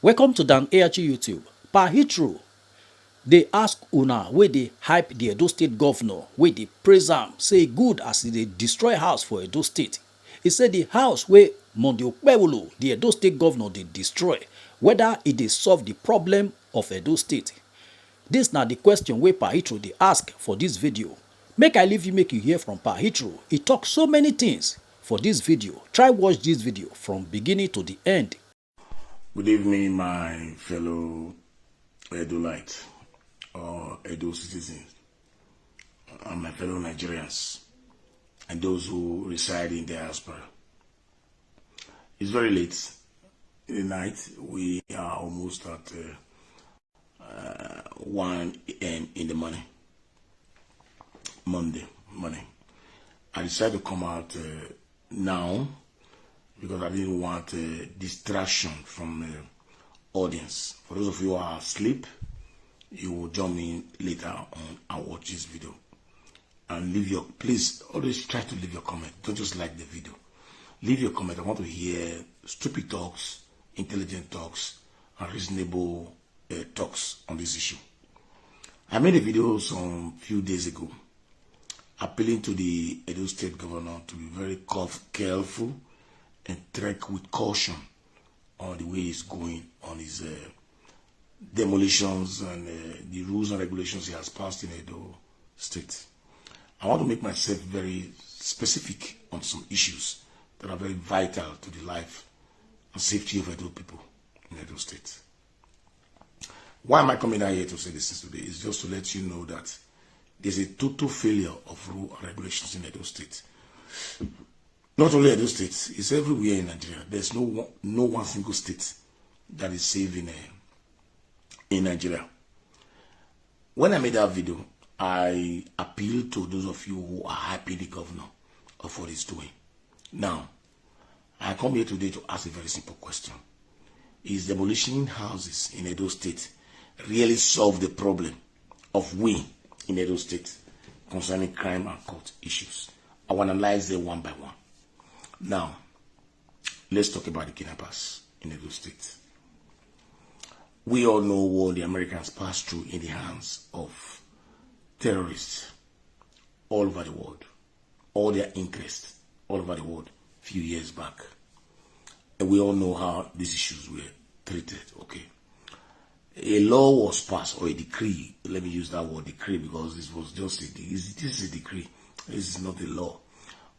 Welcome to Dan ARG YouTube. Per Hitro, they ask una where they hype the Edo State governor, where they praise am, say good as they destroy house for Edo State. He said the house where Monday Okpebolo, the Edo State governor, they destroy, whether it dey solve the problem of Edo State. This na the question wey Per Hitro dey ask for this video. Make I leave you make you hear from Per Hitro. He talk so many things for this video. Try watch this video from beginning to the end. Good evening, my fellow Edolites or Edo citizens, and my fellow Nigerians, and those who reside in diaspora. It's very late in the night. We are almost at 1 a.m. in the morning, Monday morning. I decided to come out now because I didn't want a distraction from the audience. For those of you who are asleep, you will join me later on and watch this video. And leave your, please always try to leave your comment. Don't just like the video. Leave your comment. I want to hear stupid talks, intelligent talks, and reasonable talks on this issue. I made a video some few days ago appealing to the Edo State governor to be very careful and tread with caution on the way he's going on his demolitions and the rules and regulations he has passed in Edo State. I want to make myself very specific on some issues that are very vital to the life and safety of Edo people in Edo State. Why am I coming out here to say this today? It's just to let you know that there's a total failure of rule and regulations in Edo State. Not only Edo State, it's everywhere in Nigeria. There's no one single state that is safe in Nigeria. When I made that video, I appealed to those of you who are happy the governor of what he's doing. Now, I come here today to ask a very simple question. Is demolishing houses in Edo State really solve the problem of we in Edo State concerning crime and court issues? I will analyze them one by one. Now, let's talk about the kidnappers in Edo State. We all know what the Americans passed through in the hands of terrorists all over the world, all their interests all over the world a few years back. And we all know how these issues were treated, okay? A law was passed, or a decree, let me use that word decree because this was just this is a decree, this is not a law.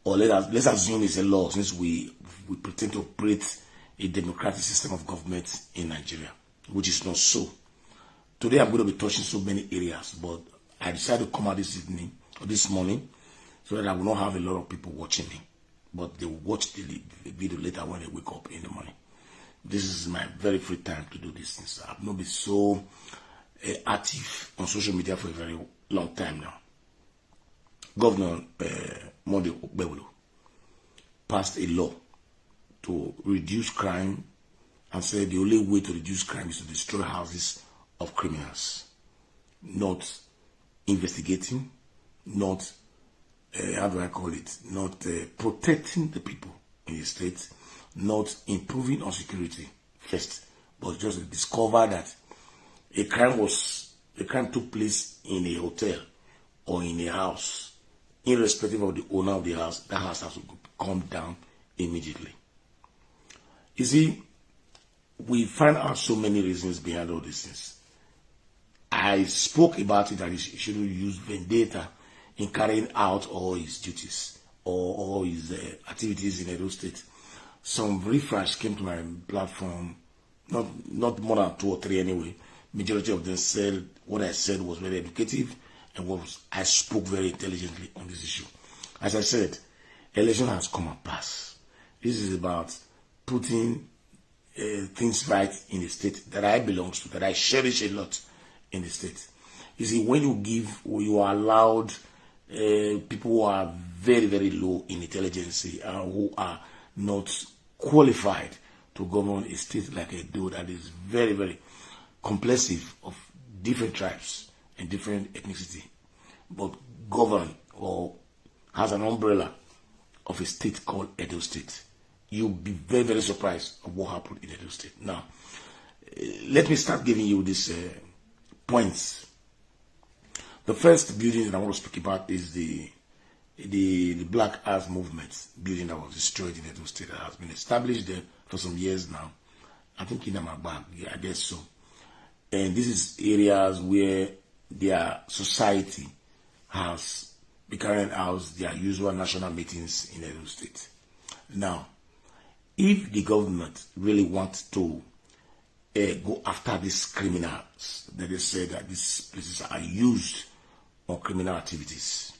Or let's assume it's a law since we pretend to operate a democratic system of government in Nigeria, which is not so. Today I'm going to be touching so many areas, but I decided to come out this evening or this morning so that I will not have a lot of people watching me, but they will watch the video later when they wake up in the morning. This is my very free time to do these things. I've not been so active on social media for a very long time now. Governor Monday Okpebolo passed a law to reduce crime and said the only way to reduce crime is to destroy houses of criminals. Not investigating, not, how do I call it, not protecting the people in the state, not improving on security first, but just to discover that a crime took place in a hotel or in a house. Irrespective of the owner of the house, that house has to come down immediately. You see, we find out so many reasons behind all these things. I spoke about it that he shouldn't use vendetta in carrying out all his duties or all his activities in Edo State. Some refresh came to my platform, not more than 2 or 3 anyway. Majority of them said what I said was very educative and I spoke very intelligently on this issue. As I said, election has come and passed. This is about putting things right in the state that I belong to, that I cherish a lot in the state. You see, when you are allowed people who are very, very low in intelligence and who are not qualified to govern a state like Edo that is very, very complexive of different tribes and different ethnicity, but govern or has an umbrella of a state called Edo State. You'll be very, very surprised of what happened in Edo State. Now, let me start giving you these points. The first building that I want to speak about is the Black Earth Movement building that was destroyed in Edo State, that has been established there for some years now. I think in Amagba, yeah, I guess so. And this is areas where their society has been carrying out their usual national meetings in Edo State. Now, if the government really wants to go after these criminals, that they say that these places are used on criminal activities,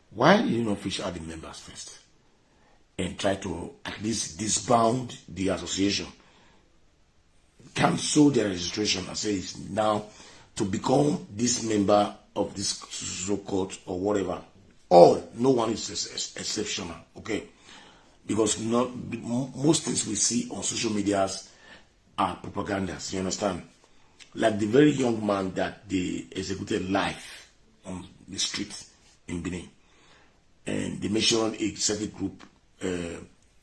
why do you not fish out the members first and try to at least disband the association, cancel their registration and say it's now to become this member of this social court or whatever? Or no one is exceptional, okay? Because most things we see on social medias are propagandas, you understand? Like the very young man that they executed live on the street in Benin. And they mentioned a certain group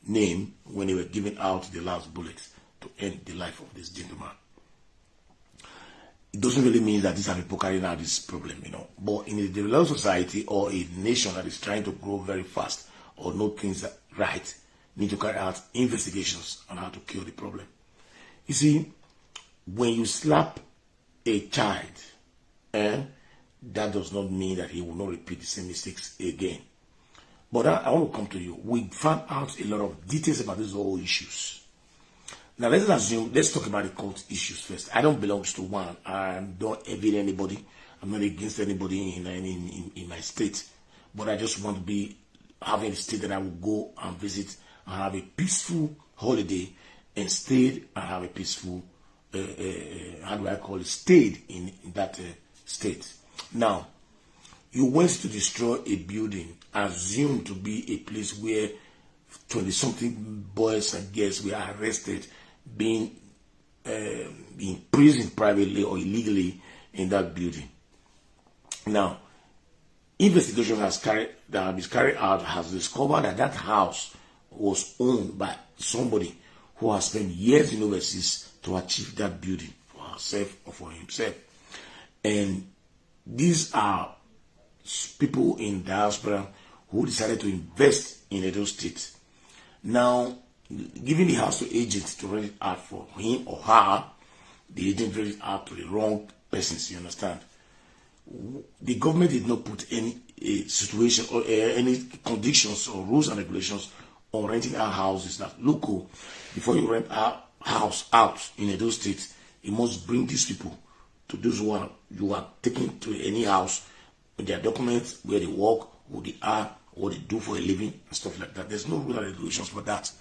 name when they were giving out the last bullets to end the life of this gentleman. It doesn't really mean that these are people carrying out this problem, you know. But in a developed society or a nation that is trying to grow very fast or know things right, need to carry out investigations on how to cure the problem. You see, when you slap a child, that does not mean that he will not repeat the same mistakes again. But I want to come to you. We found out a lot of details about these whole issues. Now let's talk about the cult issues first. I don't belong to one. I don't envy anybody. I'm not against anybody in my state. But I just want to be having a state that I will go and visit and have a peaceful holiday and stayed and have a peaceful, how do I call it, stayed in that state. Now, you went to destroy a building assumed to be a place where 20-something boys and girls were arrested, being imprisoned privately or illegally in that building. Now, investigation that has been carried out has discovered that that house was owned by somebody who has spent years in overseas to achieve that building for herself or for himself. And these are people in diaspora who decided to invest in Edo State. Now, giving the house to agents to rent it out for him or her, the agent rented it out to the wrong persons, you understand? The government did not put any situation or any conditions or rules and regulations on renting out houses. That local, before you rent a house out in Edo State, you must bring these people to those who you are taking to any house with their documents, where they work, who they are, what they do for a living, and stuff like that. There's no rules and regulations for that.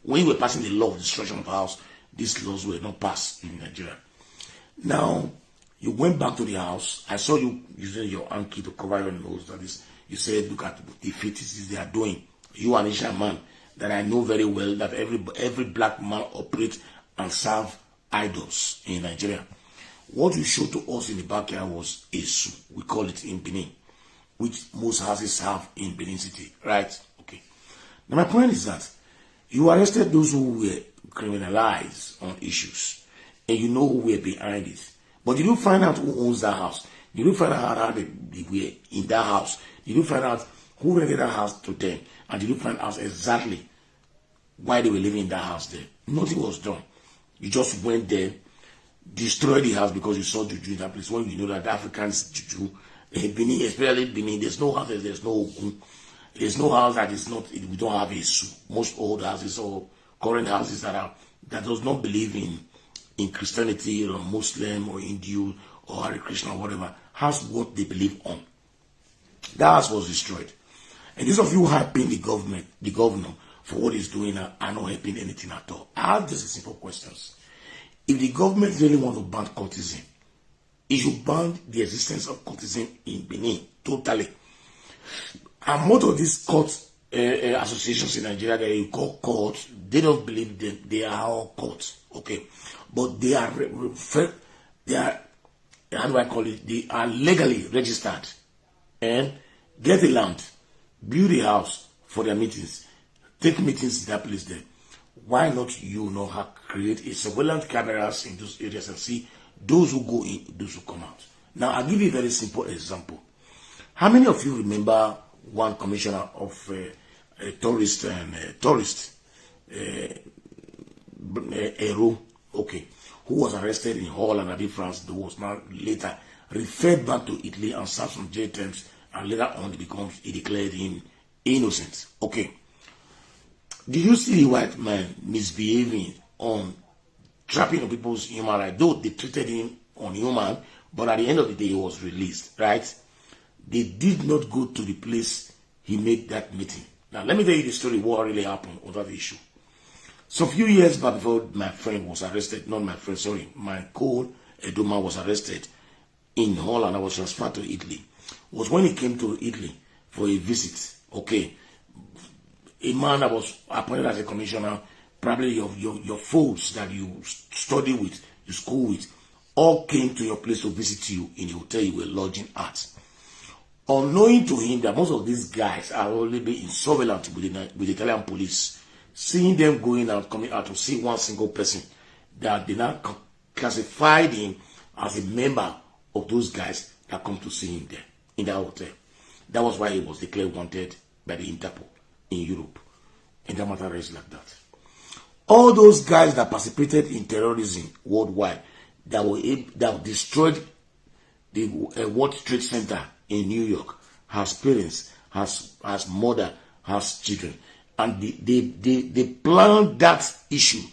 When you were passing the law of destruction of a house, these laws were not passed in Nigeria. Now, you went back to the house. I saw you using your hanky to cover your nose. That is, you said, look at the fetishes they are doing. You an Asian man that I know very well that every black man operates and serve idols in Nigeria. What you showed to us in the backyard was a Esu. We call it in Benin, which most houses have in Benin City, right? Okay. Now my point is that you arrested those who were criminalized on issues, and you know who were behind it. But did you find out who owns that house? Did you find out how they were in that house? Did you find out who rented that house to them? And did you find out exactly why they were living in that house there? Nothing was done. You just went there, destroyed the house because you saw juju in that place. When you know that the Africans juju, Benin, especially Benin, there's no house, there's no ogun. There's no house that is not, we don't have a Esu. Most old houses or current houses that does not believe in Christianity or Muslim or Hindu or Hare Krishna or whatever, has what they believe on. That house was destroyed. And those of you hyping the governor for what he's doing are not helping anything at all. I have just a simple questions. If the government really wants to ban cultism, it should ban the existence of cultism in Benin totally. And most of these cult associations in Nigeria that you call cults, they don't believe them. They are all cults, okay? But they are, how do I call it? They are legally registered and get a land, build a house for their meetings, take meetings in that place there. why not you know how create a surveillance cameras in those areas and see those who go in, those who come out. Now, I'll give you a very simple example. How many of you remember one commissioner of a tourist Hero, okay, who was arrested in Holland and France, who was now later referred back to Italy and served some jail terms, and later on he declared him innocent. Okay. Did you see the white man misbehaving on trapping of people's human rights? Though they treated him unhuman, but at the end of the day, he was released, right? They did not go to the place he made that meeting. Now, let me tell you the story, what really happened on that issue. So a few years back, before my friend was arrested, not my friend, sorry, my co-Edoma was arrested in Holland, I was transferred to Italy, was when he came to Italy for a visit, okay? A man that was appointed as a commissioner, probably your folks that you study with, you school with, all came to your place to visit you in the hotel you were lodging at. Unknowing to him that most of these guys are only being surveillance with the Italian police, seeing them going out, coming out to see one single person, that they now classified him as a member of those guys that come to see him there in that hotel. That was why he was declared wanted by the Interpol in Europe. And that matter is like that. All those guys that participated in terrorism worldwide, that destroyed the World Trade Center in New York, has parents, has mother, has children, and they planned that issue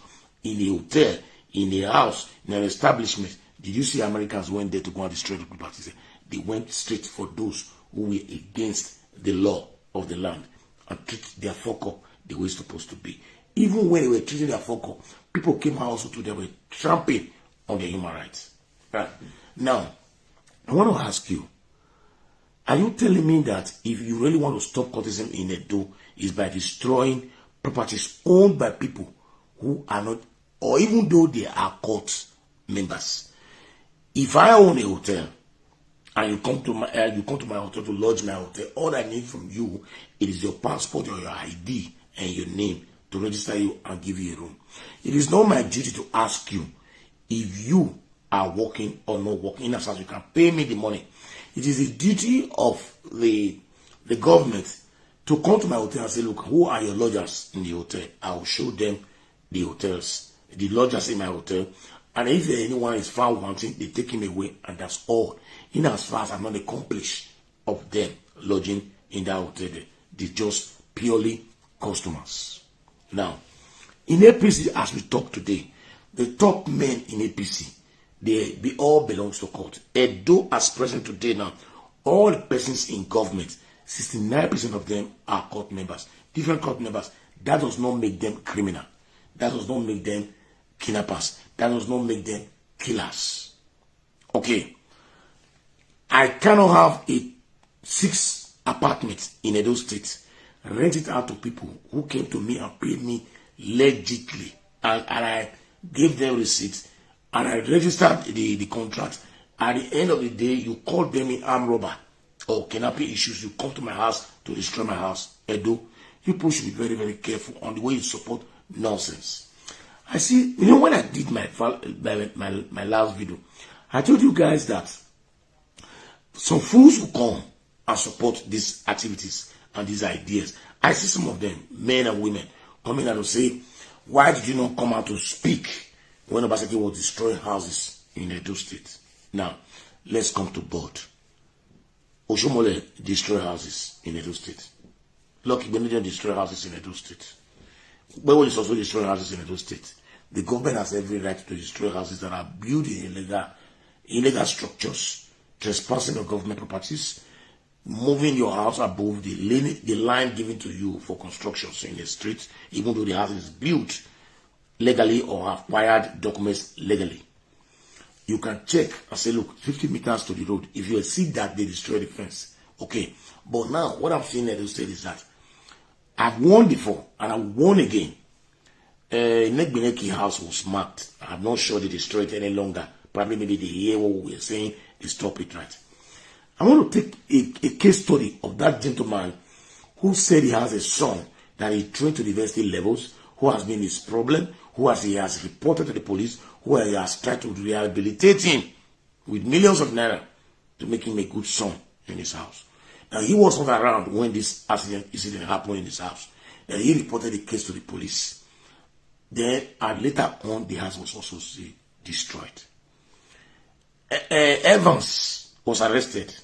in a hotel, in a house, in an establishment. Did you see Americans went there to go and destroy the property? They went straight for those who were against the law of the land and treat their fuck up the way it's supposed to be. Even when they were treating their fuck up, people came out also to them, were trampling on their human rights. Right? Now, I want to ask you, are you telling me that if you really want to stop cultism in Edo, is by destroying properties owned by people who are not, or even though they are cult members? If I own a hotel and you come to my hotel to lodge my hotel, all I need from you, it is your passport or your ID and your name to register you and give you a room. It is not my duty to ask you if you are working or not working, in as you can pay me the money. It is the duty of the government to come to my hotel and say, look, who are your lodgers in the hotel? I will show them the hotels, the lodgers in my hotel. And if anyone is found wanting, they take him away, and that's all. In as far as I'm not accomplished of them lodging in that hotel, they're just purely customers. Now, in APC, as we talk today, the top men in APC, they all belongs to court. Edo, as present today now, all the persons in government, 69% of them are court members, different court members. That does not make them criminal. That does not make them kidnappers. That does not make them killers. Okay. I cannot have 6 apartments in Edo State, rent it out to people who came to me and paid me legitly. And I gave them receipts and I registered the contract. At the end of the day, you call them in armed robber or kidnapping issues. You come to my house to destroy my house. Edo, you people should be very, very careful on the way you support nonsense. I see, when I did my last video, I told you guys that some fools will come and support these activities and these ideas. I see some of them, men and women, coming out to say, why did you not come out to speak when Obaseki was destroying houses in Edo State? Now, let's come to board. Oshomole destroy houses in Edo State. Lucky Benedict destroy houses in Edo State. Where is also destroying houses in Edo State? The government has every right to destroy houses that are built in illegal structures, trespassing on government properties, moving your house above the line given to you for constructions in the street, even though the house is built legally or acquired documents legally. You can check and say, look, 50 meters to the road. If you see that, they destroy the fence. Okay. But now, what I'm saying at this stage is that I've warned before, and I warn again. Negbineki house was marked. I'm not sure they destroy it any longer. Probably maybe they hear what we're saying, they stop it, right? I want to take a case study of that gentleman who said he has a son that he trained to the university levels, who has been his problem, he has reported to the police, who he has tried to rehabilitate him with millions of naira to make him a good son in his house. Now, he was not around when this incident happened in his house. Then he reported the case to the police. Then, later on, the house was also destroyed. Evans was arrested.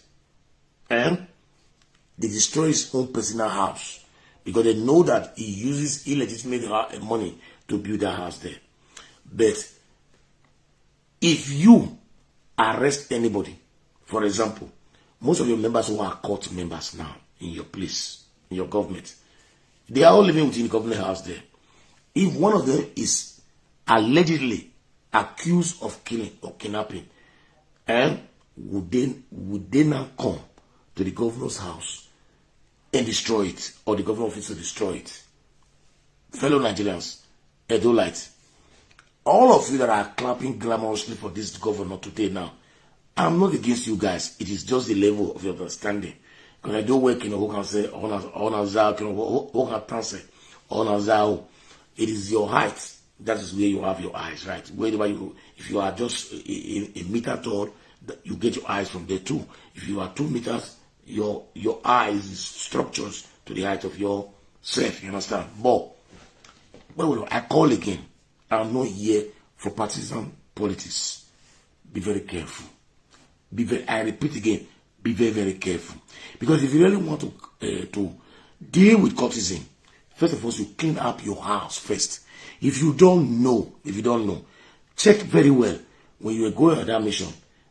And they destroyed his own personal house because they know that he uses illegitimate money to build that house there. But if you arrest anybody, for example, most of your members who are court members now in your place, in your government, they are all living within the government house there. If one of them is allegedly accused of killing or kidnapping, and would they now come to the governor's house and destroy it, or the government office to destroy it? Fellow Nigerians, Edolites, all of you that are clapping glamorously for this governor today now, I'm not against you guys. It is just the level of your understanding. Because I don't work in who can say, it is your height. That is where you have your eyes, right? Wherever you, if you are just a meter tall, you get your eyes from there too. If you are 2 meters, your eyes is structures to the height of your self. You understand? But well, I call again. I'm not here for partisan politics. Be very careful. I repeat again, be very, very careful. Because if you really want to deal with cultism, first of all, you clean up your house first. If you don't know, check very well. When you are going on that mission,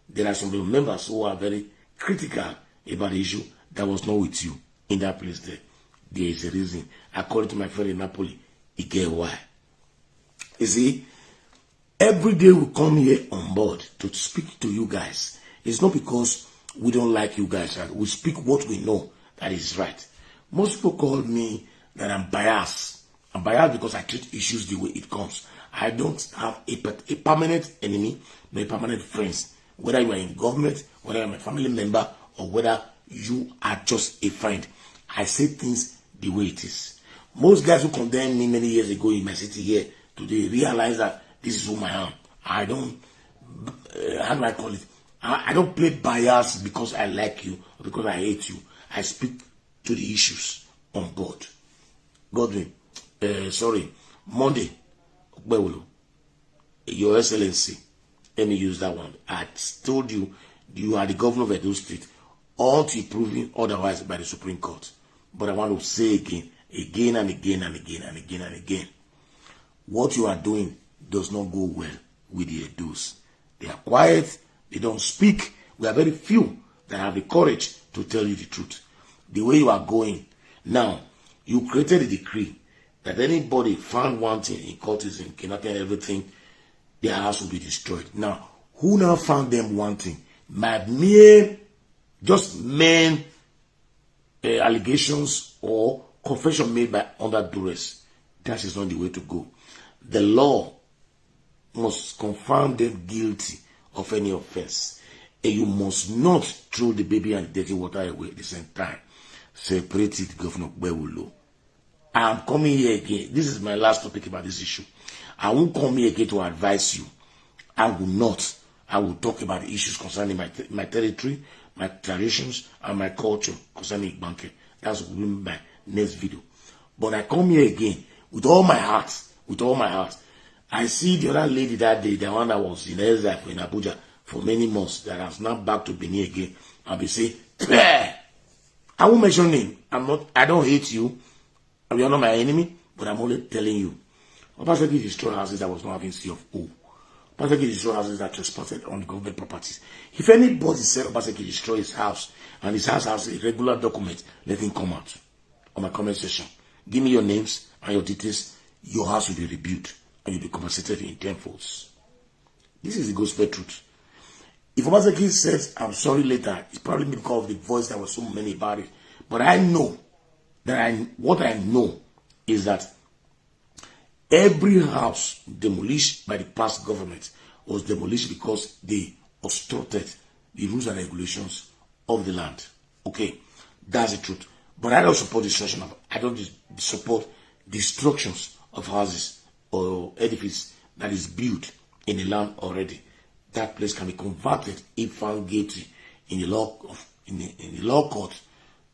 there are some members who are very critical about the issue that was not with you in that place there. There is a reason. According to my friend in Napoli, he get why. You see, every day we come here on board to speak to you guys. It's not because we don't like you guys. Right? We speak what we know that is right. Most people call me that I'm biased. I'm biased because I treat issues the way it comes. I don't have a permanent enemy, no permanent friends. Whether you are in government, whether I'm a family member, or whether you are just a friend. I say things the way it is. Most guys who condemned me many years ago in my city here, today realize that this is who I am. I don't, how do I call it? I don't play bias because I like you or because I hate you. I speak to the issues on board. Godwin, Monday, Your Excellency, let me use that one. I told you, you are the governor of Edo State, until proven otherwise by the Supreme Court. But I want to say again and again, what you are doing does not go well with the Edos. They are quiet, they don't speak. We are very few that have the courage to tell you the truth. The way you are going, now, you created a decree that anybody found wanting in cultism, kidnapping, everything, their house will be destroyed. Now, who now found them wanting? My mere, just men allegations or confession made by under duress. That is not the way to go. The law must confirm them guilty of any offense. And you must not throw the baby and the dirty water away at the same time. Separate it, Governor Bewulo. I am coming here again. This is my last topic about this issue. I won't come here again to advise you. I will not. I will talk about the issues concerning my territory, my traditions, and my culture concerning banking. That's will be my next video. But I come here again with all my heart. With all my heart. I see the other lady that day, the one that was in exile in Abuja for many months, that has now back to Benin again. I'll be saying, Peh! I won't mention name. I don't hate you. You're not my enemy, but I'm only telling you. Obaseki destroyed houses that was not having C of O. Obaseki destroyed houses that trespassed on government properties. If anybody said Obaseki destroyed his house and his house has a regular document, let him come out on my comment section. Give me your names and your details. Your house will be rebuilt and you'll be compensated in tenfolds. This is the gospel truth. If Obaseki says I'm sorry later, it's probably because of the voice that was so many about it. But I know that what I know is that every house demolished by the past government was demolished because they obstructed the rules and regulations of the land. Okay, that's the truth. But I don't support destruction. I don't support destructions of houses or edifice that is built in the land already, that place can be converted if found guilty in the law court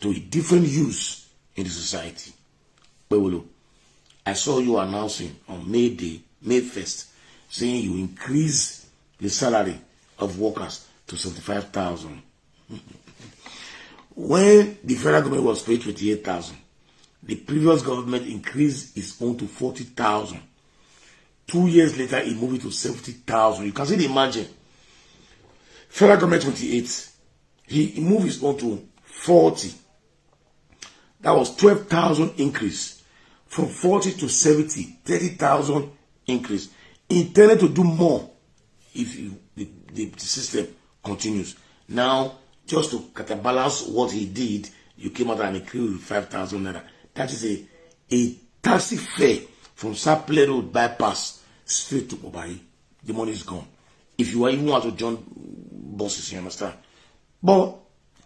to a different use in the society. Bewolo, I saw you announcing on May 1st, saying you increase the salary of workers to 75,000. When the federal government was paid 28,000, the previous government increased its own to 40,000. 2 years later, it moved it to 70,000. You can see the margin. Federal government 28, he moved his own to 40. That was 12,000 increase. From 40 to 70, 30,000 increase. Intended to do more if the system continues. Now, just to counterbalance what he did, you came out and increased with 5,000 naira. That is a taxi fare from Saple Road bypass straight to Obai. The money is gone. If you even want to join bosses, you understand. But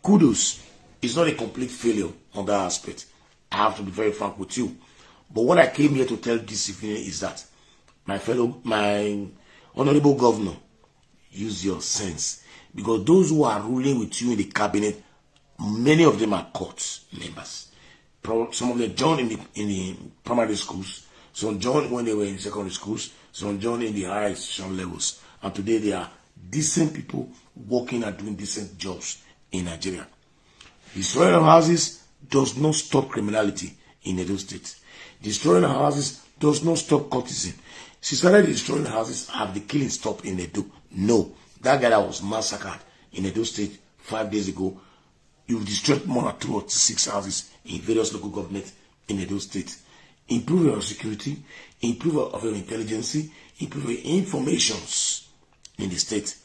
kudos, it's not a complete failure on that aspect. I have to be very frank with you. But what I came here to tell this evening is that my honorable governor, use your sense. Because those who are ruling with you in the cabinet, many of them are court members. Some of them joined in the primary schools, some joined when they were in secondary schools, some joined in the higher institution levels. And today they are decent people working and doing decent jobs in Nigeria. Destroying of houses does not stop criminality in Edo State. Destroying houses does not stop cultism. She started destroying houses. Have the killing stopped in Edo? No. That guy that was massacred in Edo State 5 days ago, you've destroyed more than 206 houses in various local governments in Edo State. Improve your security, improve your intelligence, improve your informations in the state.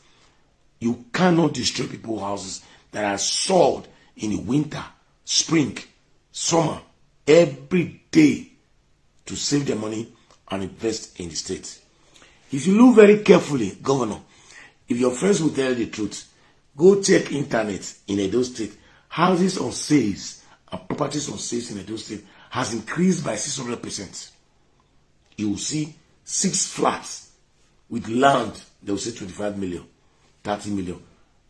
You cannot destroy people's houses that are sold in the winter, spring, summer, every day to save their money and invest in the state. If you look very carefully, Governor, if your friends will tell you the truth, go check internet in Edo State. Houses on sales and properties on sales in Edo State has increased by 600%. You will see 6 flats with land, they will say 25 million, 30 million.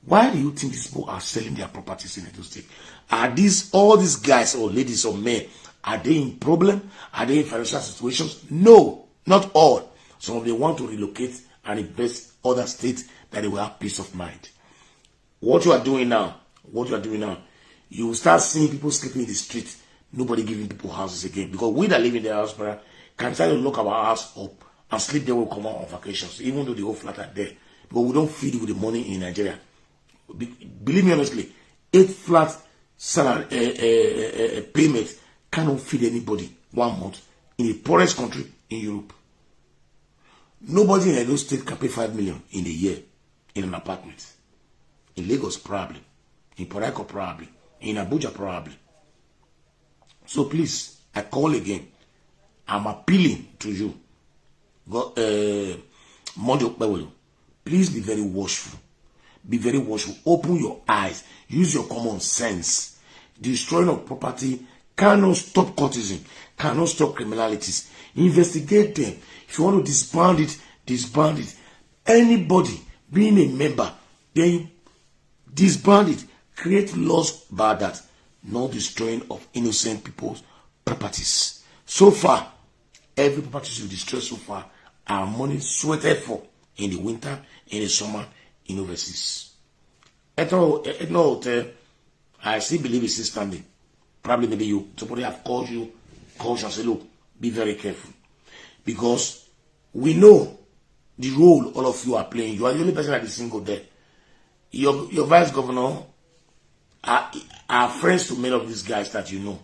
Why do you think these people are selling their properties in Edo State? Are these all these guys or ladies or men, are they in problem? Are they in financial situations? No, not all. Some of them want to relocate and invest other states that they will have peace of mind. What you are doing now, you will start seeing people sleeping in the street, nobody giving people houses again. Because we that live in their house, brother, can try to lock our house up and sleep there when we come out on vacations, even though the whole flat are there. But we don't feed with the money in Nigeria. Believe me honestly, 8 flat salary payment cannot feed anybody 1 month in the poorest country in Europe. Nobody in Edo State can pay 5 million in a year in an apartment. In Lagos, probably. In Port Harcourt, probably. In Abuja, probably. So please, I call again. I'm appealing to you. Please be very watchful. Be very watchful. Open your eyes. Use your common sense. Destroying of property cannot stop cultism. Cannot stop criminalities. Investigate them. If you want to disband it, disband it. Anybody being a member, then disband it. Create laws about that. No destroying of innocent people's properties. So far, every property you destroy so far are money sweated for in the winter, in the summer, in overseas. Etno Hotel, I still believe it's still standing. Probably maybe somebody have called you and said, look, be very careful. Because we know the role all of you are playing. You are the only person that is single there. Your vice governor are friends to many of these guys that you know.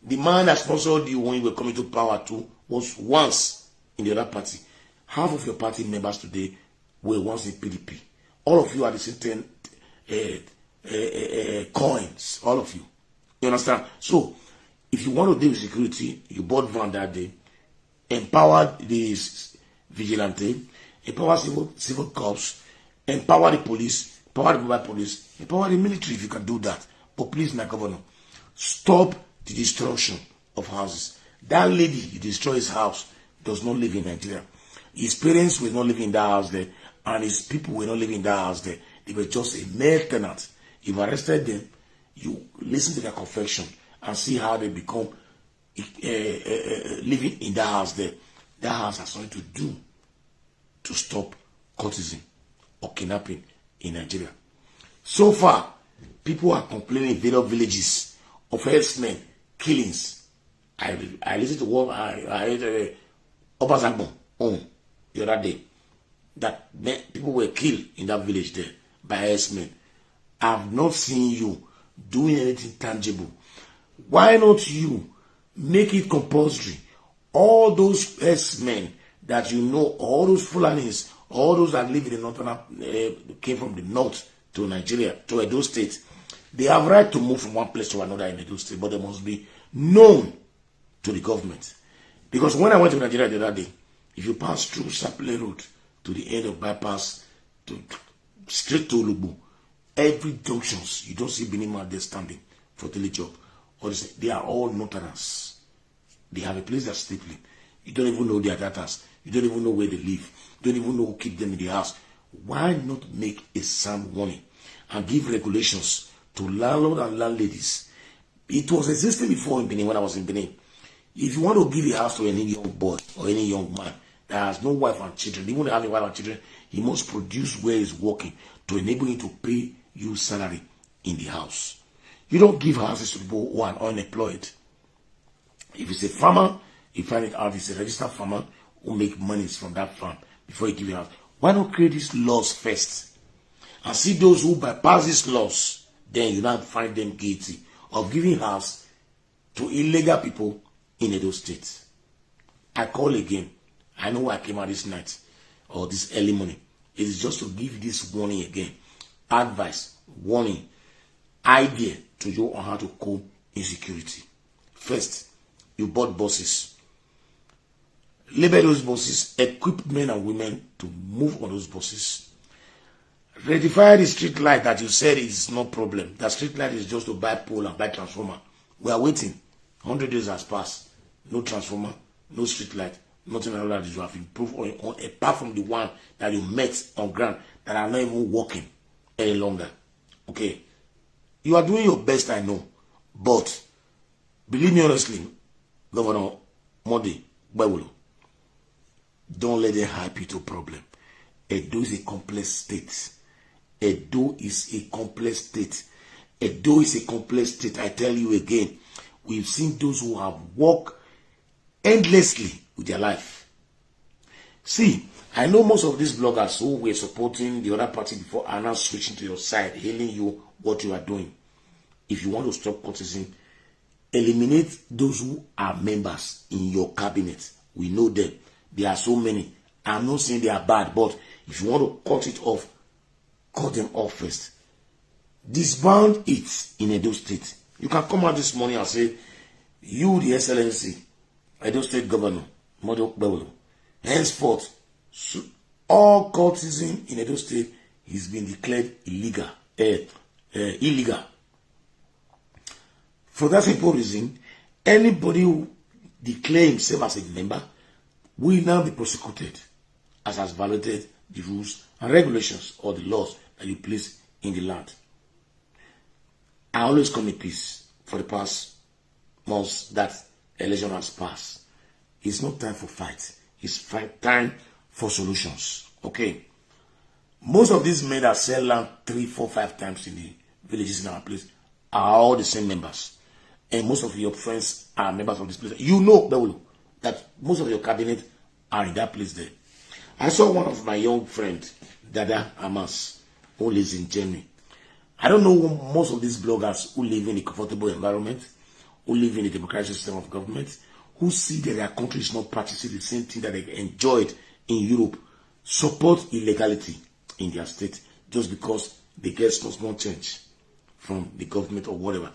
The man that sponsored you when you were coming to power too was once in the other party. Half of your party members today were once in PDP. All of you are the same coins. All of you. You understand? So, if you want to deal with security, you bought van that day, empower the vigilante, empower civil corps, empower the police, empower the mobile police, empower the military if you can do that. But please, my governor, stop the destruction of houses. That lady, you destroy his house, does not live in Nigeria. His parents were not living in that house there, and his people were not living in that house there. They were just a mere tenant. You've arrested them, you listen to their confession and see how they become living in that house there. That house has something to do to stop cultism or kidnapping in Nigeria. So far, people are complaining in various villages of herdsmen, killings. I listened to what I heard Obasanjo on the other day, that people were killed in that village there by herdsmen. I have not seen you doing anything tangible. Why not you make it compulsory? All those herdsmen that you know, all those Fulanis, all those that live in the northern, came from the north to Nigeria, to Edo State, they have right to move from one place to another in Edo State, but they must be known to the government. Because when I went to Nigeria the other day, if you pass through Sapele Road to the end of bypass, to straight to Olubu, every junctions, you don't see Benima there standing for daily job. They are all Northerners. They have a place they're sleeping. You don't even know their datas. You don't even know where they live. You don't even know who keep them in the house. Why not make a sound warning and give regulations to landlord and landladies? It was existing before in Benin when I was in Benin. If you want to give a house to any young boy or any young man that has no wife and children, even if having wife and children, he must produce where he's working to enable him to pay you salary in the house. You don't give houses to people who are unemployed. If it's a farmer, you find it out it's a registered farmer who make monies from that farm before you give it out. Why not create these laws first and see those who bypass these laws? Then you now find them guilty of giving house to illegal people in Edo State. I call again. I know why I came out this night or this early morning. It is just to give this warning again. Advice, warning, idea to you on how to cope insecurity. First, you bought buses. Label those buses, equip men and women to move on those buses. Rectify the street light that you said is no problem. That street light is just to buy pole and buy transformer. We are waiting. 100 days has passed. No transformer, no street light, nothing like that you have improved on apart from the one that you met on ground that are not even working any longer. Okay. You are doing your best, I know. But believe me honestly, Governor Modi Babulu, don't let them hype you to a problem. Edo is a complex state. Edo is a complex state. Edo is a complex state. I tell you again, we've seen those who have worked endlessly with their life. See, I know most of these bloggers who were supporting the other party before are now switching to your side, hailing you what you are doing. If you want to stop cultism, eliminate those who are members in your cabinet. We know them. There are so many. I'm not saying they are bad, but if you want to cut it off, cut them off first. Disband it in Edo State. You can come out this morning and say, you, the Excellency, Edo State Governor, Modi Babulu, henceforth, all cultism in Edo State is being declared illegal. Illegal. For that simple reason, anybody who declares himself as a member will now be prosecuted as has violated the rules and regulations or the laws that you place in the land. I always come in peace for the past months that election has passed. It's not time for fight. It's time for solutions. Okay. Most of these men that sell land 3, 4, 5 times in the villages in our place are all the same members. And most of your friends are members of this place. You know, Bewulu, that most of your cabinet are in that place there. I saw one of my young friends, Dada Amas, who lives in Germany. I don't know most of these bloggers who live in a comfortable environment, who live in a democratic system of government, who see that their country is not practicing the same thing that they enjoyed in Europe, support illegality in their state just because they get small change from the government or whatever.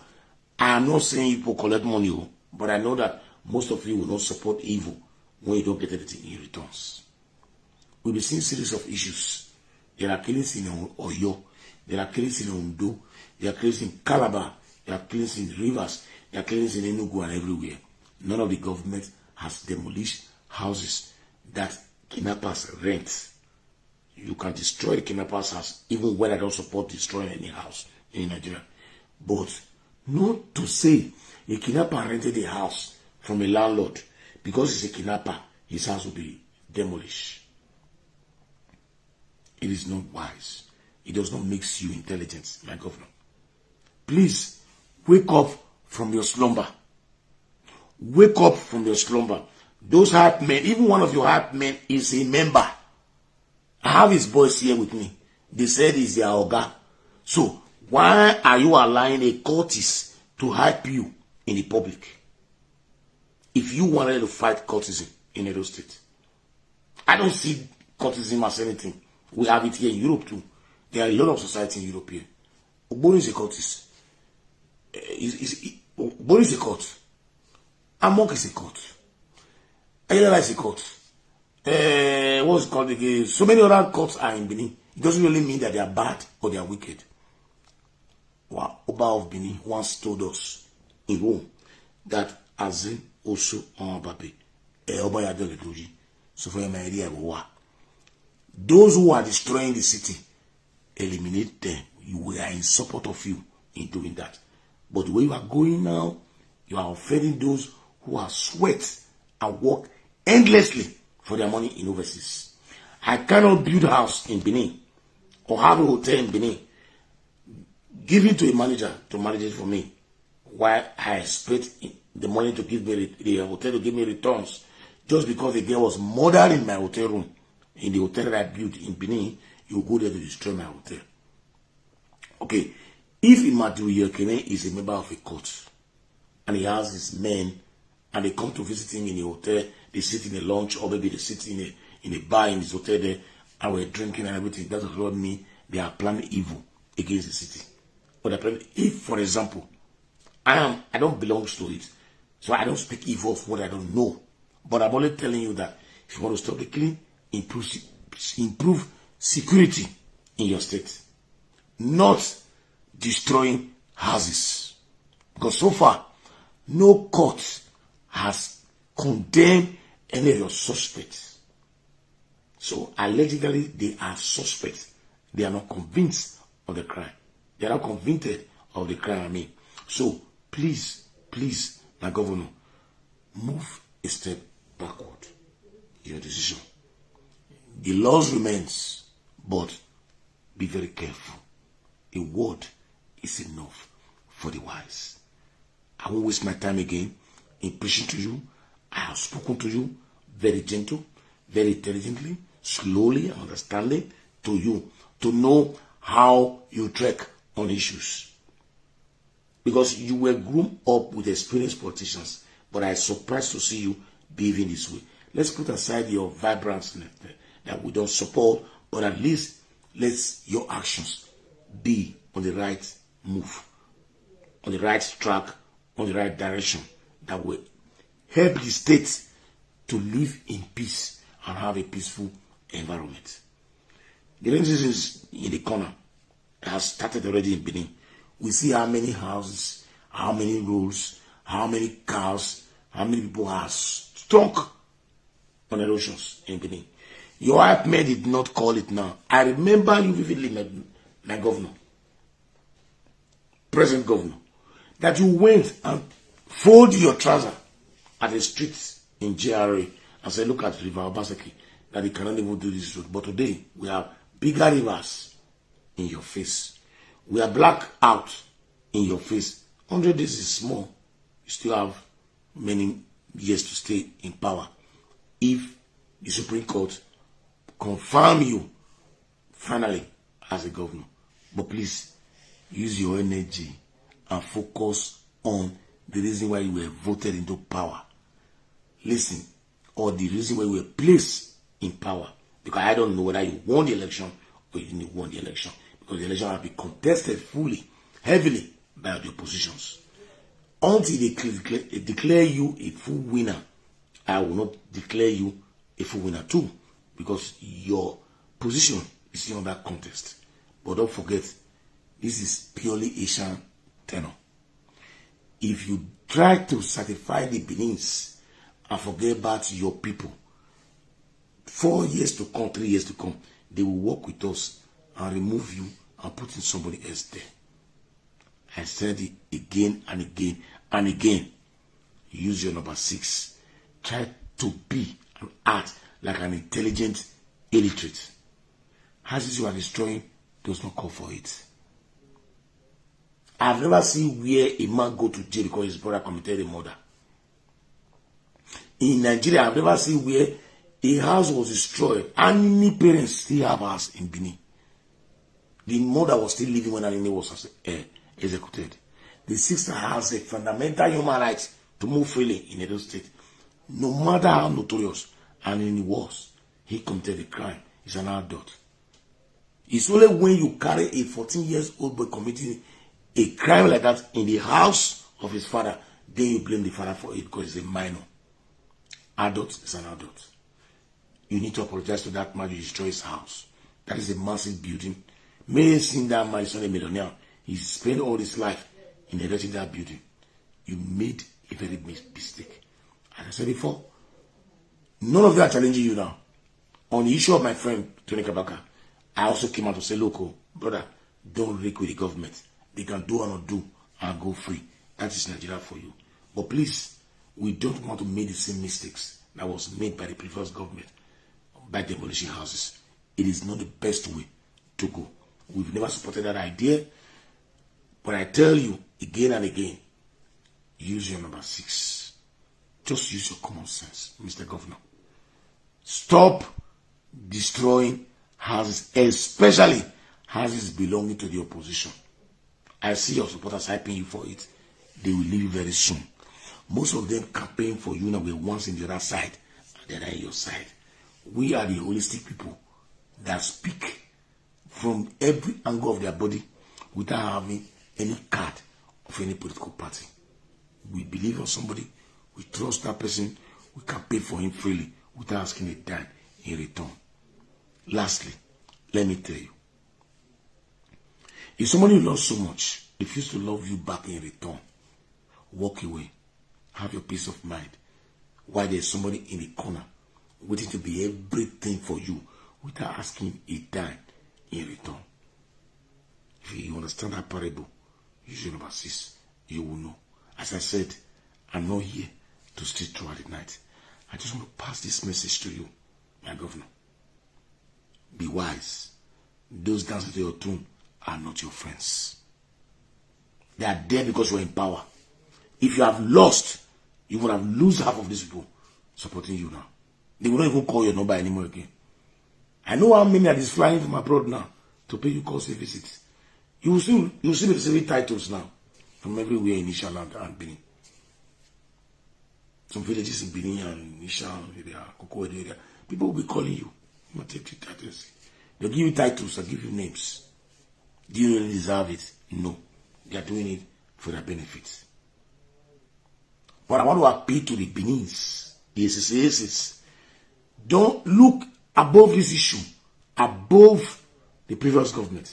I am not saying people collect money, but I know that most of you will not support evil when you don't get anything in returns. We'll be seeing series of issues. There are killings in Oyo, there are killings in Ondo, there are killings in Calabar, there are killings in Rivers, there are killings in Enugu and everywhere. none of the government has demolished houses that kidnappers rent. You can destroy the kidnappers' house even when I don't support destroying any house in Nigeria. But not to say a kidnapper rented a house from a landlord, because he's a kidnapper, his house will be demolished. It is not wise. It does not make you intelligent, my governor. Please, wake up from your slumber. Wake up from your slumber. Those hype men, even one of your hype men is a member. I have his boys here with me. They said he's their Oga. So, why are you allowing a cultist to hype you in the public? If you wanted to fight cultism in Edo State, I don't see cultism as anything. We have it here in Europe too. There are a lot of society in Europe here. Ogboni is a cultist. Ogboni is a cult. Amok is a cult. Ayala is a cult. What's it called again? So many other cults are in Benin. It doesn't really mean that they are bad or they are wicked. Wow. Oba of Benin once told us in Rome that Azin also on Babe. Oba Yadeledoji. So for my idea, those who are destroying the city, eliminate them. We are in support of you in doing that. But the way you are going now, you are offending those who are sweat and work endlessly for their money in overseas. I cannot build a house in Benin or have a hotel in Benin, give it to a manager to manage it for me, while I expect the money to give me the hotel to give me returns, just because the girl was murdered in my hotel room. In the hotel that I built in Benin, you go there to destroy my hotel. Okay, if Imadu Yekene is a member of a cult and he has his men and they come to visit him in a hotel, they sit in a lounge or maybe they sit in a bar in his hotel there and we're drinking and everything, that does not mean they are planning evil against the city. But if, for example, I don't belong to it, so I don't speak evil of what I don't know. But I'm only telling you that if you want to stop the killing, improve security in your state, not destroying houses. Because so far, no court has condemned any of your suspects. So allegedly, they are suspects. They are not convinced of the crime. They are not convicted of the crime, I mean. So please, my governor, move a step backward in your decision. The laws remains, but be very careful. A word is enough for the wise. I won't waste my time again in preaching to you. I have spoken to you very gentle, very intelligently, slowly and understanding to you, to know how you track on issues. Because you were groomed up with experienced politicians, but I am surprised to see you behaving this way. Let's put aside your vibrance that we don't support, but at least let your actions be on the right move, on the right track, on the right direction, that will help the state to live in peace and have a peaceful environment. The ranges is in the corner. It has started already in Benin. We see how many houses, how many roads, how many cars, how many people are stuck on erosions in Benin. Your hype man did not call it now. I remember you vividly, my governor, present governor, that you went and folded your trouser at the streets in GRA and said, look at River Obaseki, that he cannot even do this road. But today, we have bigger rivers in your face. We are black out in your face. 100 days is small. You still have many years to stay in power. If the Supreme Court confirm you finally as a governor, but please use your energy and focus on the reason why you were voted into power. Listen, or the reason why you were placed in power. Because I don't know whether you won the election or you didn't won the election. Because the election will be contested fully, heavily by the oppositions. Until they declare you a full winner, I will not declare you a full winner too, because your position is still on that contest. But don't forget, this is purely Asian tenor. if you try to certify the Benins and forget about your people, 4 years to come, 3 years to come, they will work with us and remove you and put in somebody else there. I said it again and again and again. Use your number 6. Try to be and act like an intelligent illiterate. Houses you are destroying does not call for it. I've never seen where a man go to jail because his brother committed a murder. In Nigeria, I've never seen where a house was destroyed and any parents still have a house in Benin. The mother was still living when Anini was executed. The sister has a fundamental human right to move freely in Edo State. No matter how notorious Anini was, he committed a crime. He's an adult. It's only when you carry a 14-year-old boy committing a crime like that in the house of his father, then you blame the father for it because he's a minor. Adult is an adult. You need to apologize to that man who destroyed his house. That is a massive building. May have seen that man is not a millionaire. He spent all his life in erecting that building. You made a very big mistake. As I said before, none of them are challenging you now. On the issue of my friend Tony Kabaka, I also came out to say, look, brother, don't rake with the government. They can do or not do and go free. That is Nigeria for you. But please, we don't want to make the same mistakes that was made by the previous government by demolishing houses. It is not the best way to go. We've never supported that idea. But I tell you again and again, use your number 6. Just use your common sense, Mr. Governor. Stop destroying houses, especially houses belonging to the opposition. I see your supporters hyping you for it. They will leave you very soon. Most of them campaign for you now were once in the other side, and then on your side. We are the holistic people that speak from every angle of their body without having any card of any political party. We believe on somebody, we trust that person, we can pay for him freely without asking a dime in return. Lastly, let me tell you, if somebody you love so much refuses to love you back in return, walk away. Have your peace of mind. While there's somebody in the corner waiting to be everything for you without asking a dime in return. If you understand that parable, use your number 6. You will know. As I said, I'm not here to stay throughout the night. I just want to pass this message to you, my governor. Be wise. Those dancing to your tune are not your friends. They are there because you are in power. If you have lost, you would have lost half of these people supporting you now. They will not even call your number anymore again. I know how many are just flying from abroad now to pay you calls and visits. You will see receiving titles now from everywhere in Ishaland and Benin. Some villages in Benin and Ishan area, Koko area, people will be calling you. You must take titles. They'll give you titles, they'll give you names. Do you really deserve it? No. They are doing it for their benefits. But I want to appeal to the Benins, the SSAs. Don't look above this issue, above the previous government.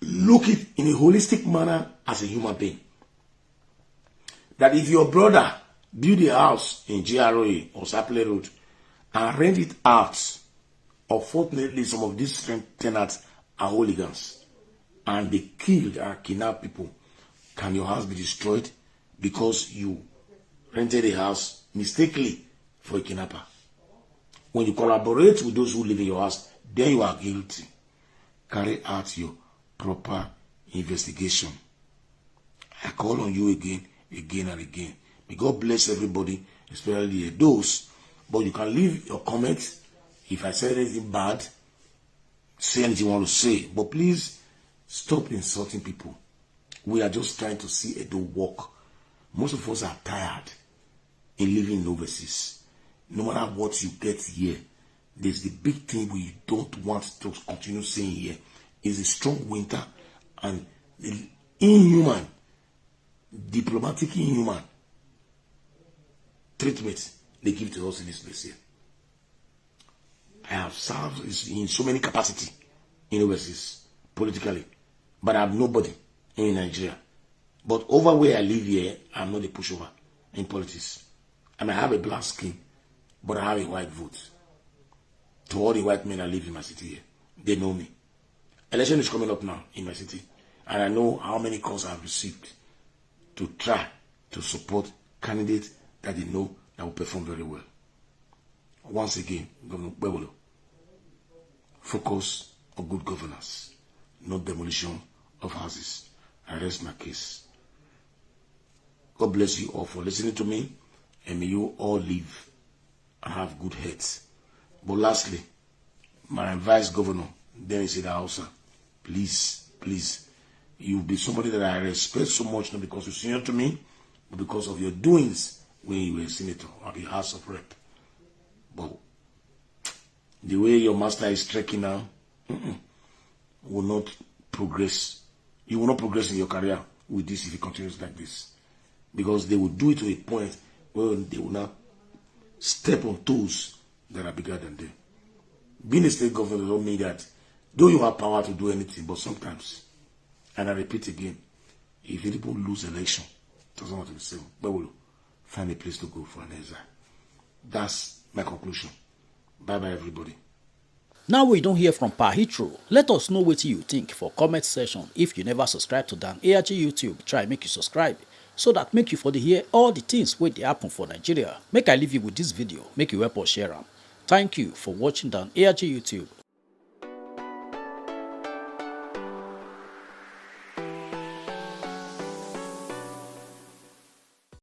Look it in a holistic manner as a human being. That if your brother build a house in GRA or Saple Road and rent it out, unfortunately some of these tenants are hooligans and they killed and kidnapped people, can your house be destroyed because you rented a house mistakenly for a kidnapper? When you collaborate with those who live in your house, then you are guilty. Carry out your proper investigation. I call on you again and again. May God bless everybody, especially those. But you can leave your comments. If I said anything bad, say anything you want to say. But please stop insulting people. We are just trying to see Edo work. Most of us are tired in living overseas. No matter what you get here, there's the big thing we don't want to continue saying here is a strong winter and the inhuman, diplomatic inhuman treatment they give to us in this place here. I have served in so many capacity in overseas, politically, but I have nobody in Nigeria But over where I live here, I'm not a pushover in politics. I may have a black skin, but I have a white vote. To all the white men that live in my city here, they know me. Election is coming up now in my city, and I know how many calls I've received to try to support candidates that they know that will perform very well. Once again, Governor Bebolo, focus on good governance, not demolition of houses. I rest my case. God bless you all for listening to me, and may you all live and have good heads. But lastly, my vice governor, Dennis Hausa, please, you be somebody that I respect so much, not because you're senior to me, but because of your doings when you were a senator or the House of Rep. But the way your master is trekking now will not progress. You will not progress in your career with this if it continues like this. Because they will do it to a point where they will not step on toes that are bigger than them. Being a state governor doesn't mean that, though you have power to do anything, but sometimes, and I repeat again, if people lose election, it doesn't want to be said, but we'll find a place to go for an exile. That's my conclusion. Bye-bye, everybody. Now we don't hear from Pa Hitro. Let us know what you think for comment section. If you never subscribe to Dan ARG YouTube, try make you subscribe, so that make you for the hear all the things wey dey happen for Nigeria. Make I leave you with this video, make you help us share am. Thank you for watching Dan ARG YouTube.